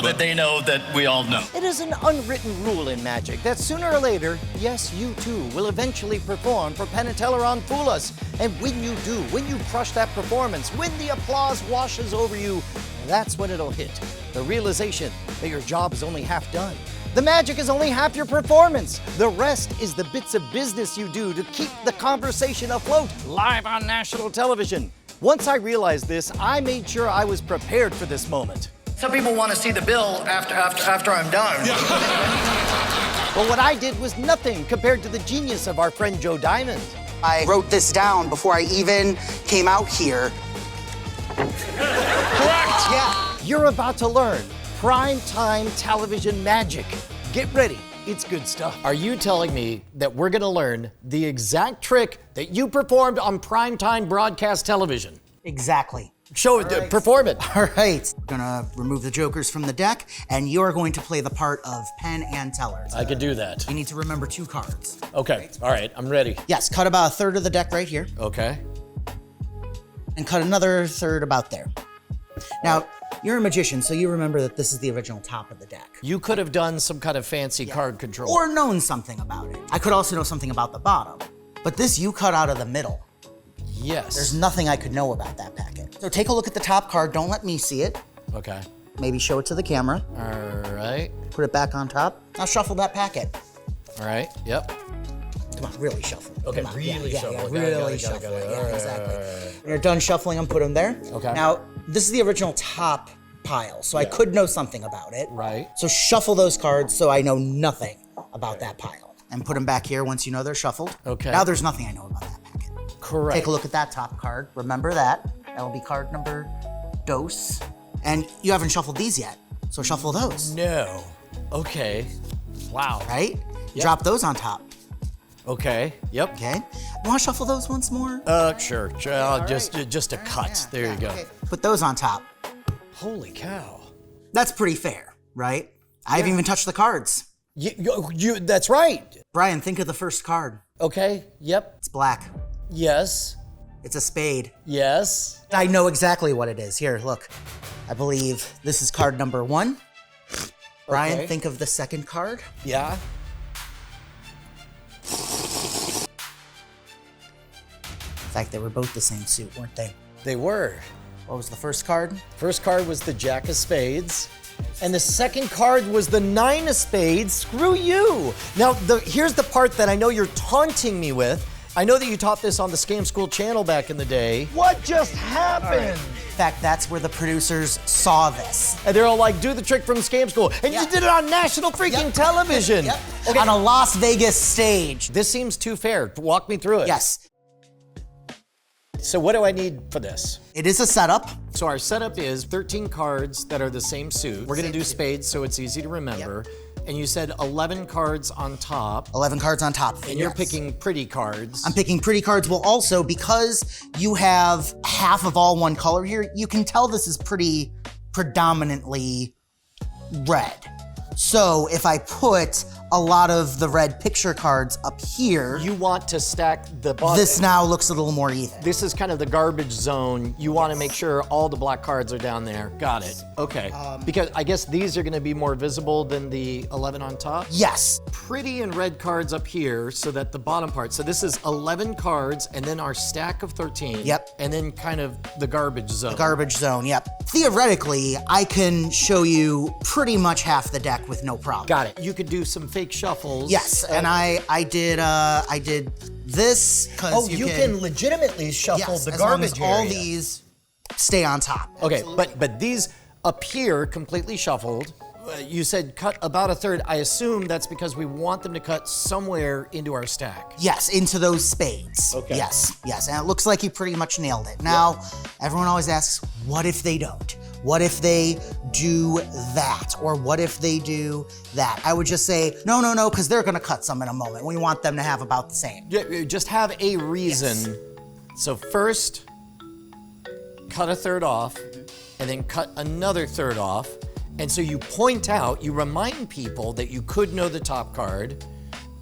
that they know that we all know. It is an unwritten rule in magic that sooner or later, yes, you too will eventually perform for Penn Teller on Fool Us. And when you do, when you crush that performance, when the applause washes over you, that's when it'll hit. The realization that your job is only half done. The magic is only half your performance. The rest is the bits of business you do to keep the conversation afloat live on national television. Once I realized this, I made sure I was prepared for this moment. Some people want to see the bill after I'm done. But what I did was nothing compared to the genius of our friend Joe Diamond. I wrote this down before I even came out here. Correct! Yeah. You're about to learn primetime television magic. Get ready, it's good stuff. Are you telling me that we're gonna learn the exact trick that you performed on primetime broadcast television? Exactly. Show it, perform it. All right. We're gonna remove the jokers from the deck, and you're going to play the part of Penn and Teller. I could do that. You need to remember 2 cards. Okay, all right, I'm ready. Yes, cut about a third of the deck right here, Okay. and cut another third about there. Now, you're a magician, so you remember that this is the original top of the deck. You could have done some kind of fancy card control. Or known something about it. I could also know something about the bottom. But this you cut out of the middle. Yes. There's nothing I could know about that packet. So take a look at the top card. Don't let me see it. Okay. Maybe show it to the camera. All right. Put it back on top. Now shuffle that packet. All right, yep. Come on, really shuffle. Okay, Come on. really shuffle. Got it, really got it, shuffle. got it. Yeah, All right, exactly. all right. When you're done shuffling them, put them there. Okay. Now, this is the original top pile, so I could know something about it. Right. So shuffle those cards so I know nothing about that pile. And put them back here once you know they're shuffled. Okay. Now there's nothing I know about that packet. Correct. Take a look at that top card. Remember that. That'll be card number dos. And you haven't shuffled these yet, so shuffle those, No. Okay. Wow. right? Yep. Drop those on top, Okay. Yep. okay? You wanna shuffle those once more? Sure. Just a cut. There you go. Okay. Put those on top. Holy cow. That's pretty fair, right? I haven't even touched the cards. That's right. Brian, think of the first card. Okay. Yep. It's black. Yes. It's a spade. Yes. I know exactly what it is. Here, look. I believe this is card number 1. Brian, Okay. think of the second card. Yeah. In fact, they were both the same suit, weren't they? They were. What was the first card? First card was the Jack of Spades. And the second card was the 9 of Spades. Screw you. Now, here's the part that I know you're taunting me with. I know that you taught this on the Scam School channel back in the day. What just happened? In fact, that's where the producers saw this. And they're all like, do the trick from Scam School. And Yeah. you did it on national freaking television. Yep. Okay. On a Las Vegas stage. This seems too fair. Walk me through it. Yes, So what do I need for this? it is a setup. So our setup is 13 cards that are the same suit. We're gonna do spades so it's easy to remember. And you said 11 cards on top. 11 cards on top. And you're picking pretty cards. I'm picking pretty cards. Well, also, because you have half of all one color here, you can tell this is pretty predominantly red. So if I put a lot of the red picture cards up here, You want to stack the bottom. this now looks a little more even. This is kind of the garbage zone. You want to make sure all the black cards are down there. Got it. Okay. Because I guess these are going to be more visible than the 11 on top. Yes, Pretty and red cards up here so that the bottom part. So this is 11 cards and then our stack of 13. Yep. And then kind of the garbage zone. garbage zone, yep. Theoretically, I can show you pretty much half the deck with no problem. Got it. You could do some fake shuffles. Yes, and I did this because Oh, you can legitimately shuffle yes, the as long garbage as all area. these stay on top. Okay, but these appear completely shuffled. You said cut about a third. I assume that's because we want them to cut somewhere into our stack. Yes, into those spades. Okay. Yes, and it looks like you pretty much nailed it. Now, everyone always asks, what if they don't? What if they do that? Or what if they do that? I would just say, no, because they're gonna cut some in a moment. We want them to have about the same. Yeah, just have a reason. So first, cut a third off, and then cut another third off. And so you point out, you remind people that you could know the top card,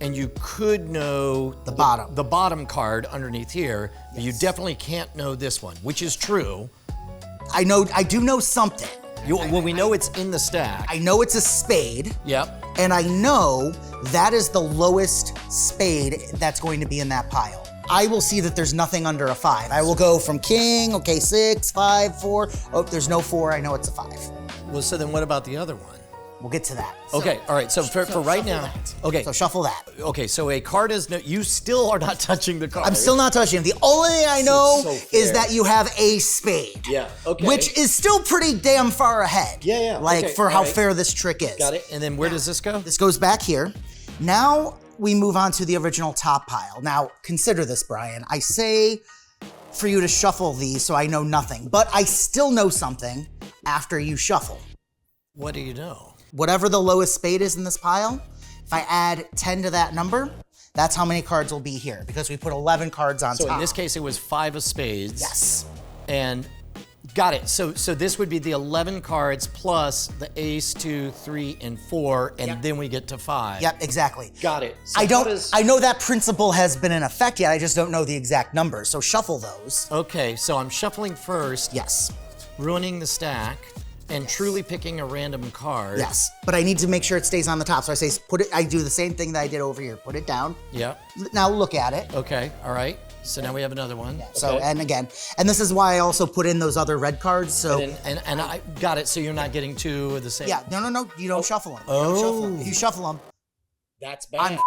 and you could know The bottom. the bottom card underneath here, but you definitely can't know this one, which is true. I do know something. Well, we know it's in the stack. I know it's a spade. Yep. And I know that is the lowest spade that's going to be in that pile. I will see that there's nothing under a 5. I will go from king, okay, 6, 5, 4. Oh, there's no 4, I know it's a 5. Well, so then what about the other one? We'll get to that. Okay, all right, so for right now, that. okay. So shuffle that. Okay, so a card is, you still are not touching the card. I'm still not touching it. The only thing I know so fair. is that you have a spade. Yeah, okay. Which is still pretty damn far ahead. Yeah. Like Okay, for how all right. fair this trick is. Got it, and then where does this go? This goes back here. Now we move on to the original top pile. Now consider this, Brian. I say for you to shuffle these so I know nothing, but I still know something after you shuffle. What do you know? Whatever the lowest spade is in this pile, if I add 10 to that number, that's how many cards will be here because we put 11 cards on top. So in this case, it was 5 of spades. Yes. And got it. So this would be the 11 cards plus the ace, 2, 3, and 4, and Yep. then we get to 5. Yep, exactly. Got it. So I know that principle has been in effect yet, I just don't know the exact numbers, so shuffle those. Okay, so I'm shuffling first, Yes, ruining the stack, and truly picking a random card. yes, but I need to make sure it stays on the top, so I say I do the same thing that I did over here, put it down. Yep. Now look at it. Okay, all right. So now we have another one. So, Okay. and again, and this is why I also put in those other red cards, so. And I got it, so you're not getting 2 of the same. Yeah, no, you don't shuffle them. Oh. If you shuffle them, That's bad.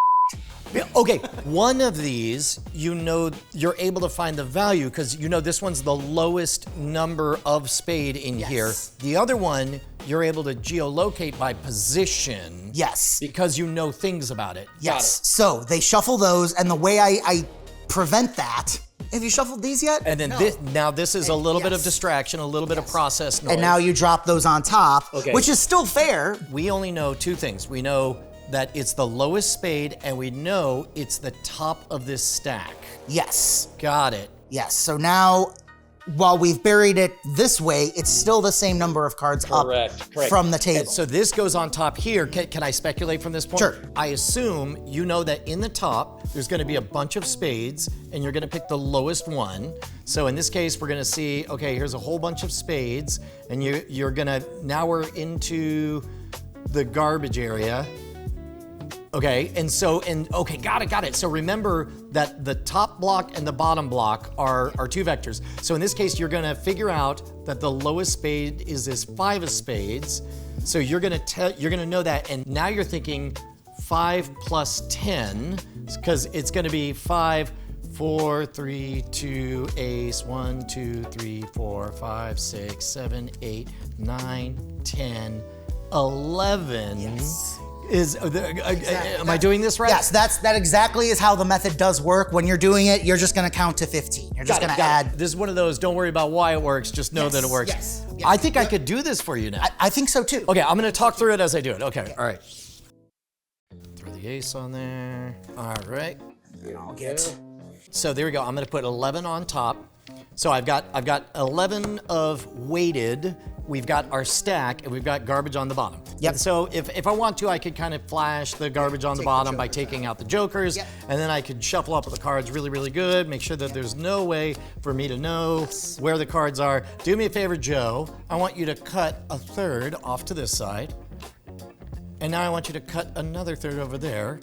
Okay, one of these, you're able to find the value because this one's the lowest number of spade in here. The other one, you're able to geolocate by position. yes, Because you know things about it. yes. So they shuffle those, and the way I prevent that, have you shuffled these yet? And then this is a little bit of distraction, a little bit of process noise. And now you drop those on top, Okay. which is still fair. We only know 2 things. We know that it's the lowest spade, and we know it's the top of this stack. Yes, Got it. yes. So now, while we've buried it this way, it's still the same number of cards up from the table. So this goes on top here. Can I speculate from this point? Sure. I assume you know that in the top, there's gonna be a bunch of spades, and you're gonna pick the lowest one. So in this case, we're gonna see, okay, here's a whole bunch of spades, and now we're into the garbage area. Okay, okay, got it. So remember that the top block and the bottom block are 2 vectors. So in this case, you're gonna figure out that the lowest spade is this 5 of spades. So you're gonna know that, and now you're thinking 5 plus 10, because it's gonna be 5, 4, 3, 2, ace, 1, 2, 3, 4, 5, 6, 7, 8, 9, 10, 11. Yes. Am I doing this right? Yes, that exactly is how the method does work. When you're doing it, you're just gonna count to 15. You're just gonna add. This is one of those, don't worry about why it works, just know that it works. Yes. I think I could do this for you now. I think so too. Okay, I'm gonna talk through it as I do it. Okay, all right. Throw the ace on there. All right. I'll get. So there we go. I'm gonna put 11 on top. So I've got 11 of weighted. We've got our stack, and we've got garbage on the bottom. Yep. So if I want to, I could kind of flash the garbage on the bottom by taking out the jokers, and then I could shuffle up the cards really, really good, make sure that there's no way for me to know where the cards are. Do me a favor, Joe. I want you to cut a third off to this side, and now I want you to cut another third over there.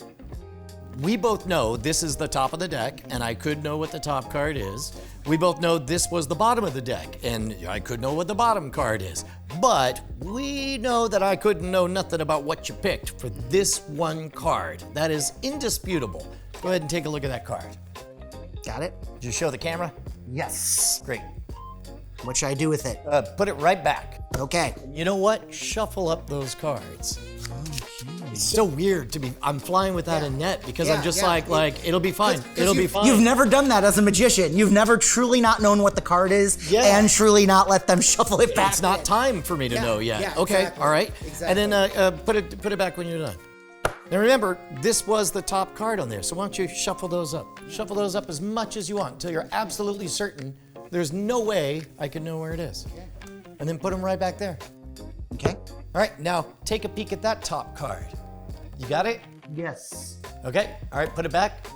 We both know this is the top of the deck, and I could know what the top card is. We both know this was the bottom of the deck, and I could know what the bottom card is. But we know that I couldn't know nothing about what you picked for this one card. That is indisputable. Go ahead and take a look at that card. Got it? Did you show the camera? Yes. Great. What should I do with it? Put it right back. Okay. You know what? Shuffle up those cards. It's so weird to be. I'm flying without a net because I'm just like it'll be fine. It'll be fine. You've never done that as a magician. You've never truly not known what the card is and truly not let them shuffle it back. It's not time for me to know yet. yeah, Okay, exactly. all right. Exactly. And then put it back when you're done. Now remember, this was the top card on there, so why don't you shuffle those up? Shuffle those up as much as you want until you're absolutely certain there's no way I can know where it is. And then put them right back there. Okay. All right, now take a peek at that top card. You got it? Yes. Okay, all right, put it back.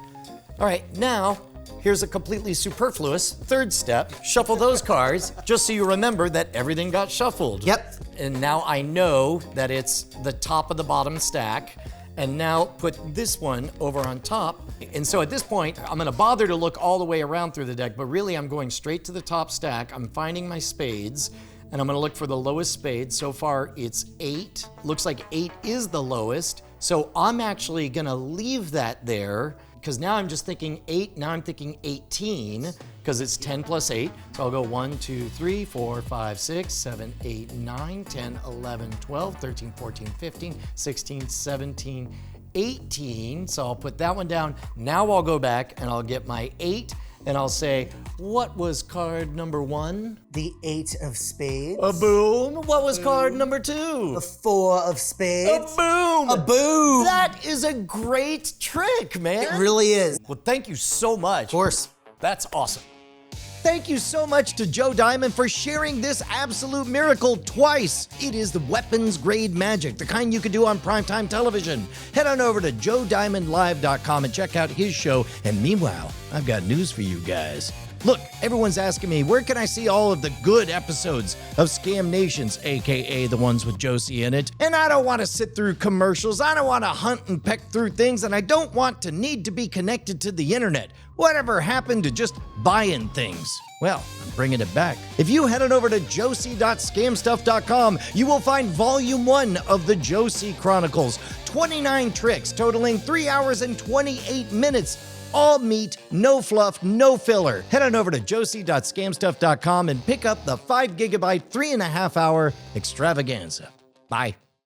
All right, now, here's a completely superfluous third step. Shuffle those cards, just so you remember that everything got shuffled. Yep. And now I know that it's the top of the bottom stack. And now put this one over on top. And so at this point, I'm gonna bother to look all the way around through the deck, but really I'm going straight to the top stack. I'm finding my spades, and I'm gonna look for the lowest spade. So far, it's 8. Looks like 8 is the lowest. So I'm actually gonna leave that there, because now I'm just thinking 8, now I'm thinking 18, because it's 10 plus 8. So I'll go 1, 2, 3, 4, 5, 6, 7, 8, 9, 10, 11, 12, 13, 14, 15, 16, 17, 18. So I'll put that one down. Now I'll go back and I'll get my 8 and I'll say, what was card number 1? The 8 of spades. A boom. What was card number 2? The 4 of spades. A boom. A boom. That is a great trick, man. It really is. Well, thank you so much. Of course. That's awesome. Thank you so much to Joe Diamond for sharing this absolute miracle twice. It is the weapons grade magic, the kind you could do on primetime television. Head on over to joediamondlive.com and check out his show. And meanwhile, I've got news for you guys. Look, everyone's asking me, where can I see all of the good episodes of Scam Nations, aka the ones with Josie in it? And I don't want to sit through commercials, I don't want to hunt and peck through things, and I don't want to need to be connected to the internet. Whatever happened to just buying things? Well, I'm bringing it back. If you head on over to josie.scamstuff.com, you will find Volume 1 of the Josie Chronicles. 29 tricks totaling 3 hours and 28 minutes. All meat, no fluff, no filler. Head on over to josie.scamstuff.com and pick up the 5 gigabyte, 3.5 hour extravaganza. Bye.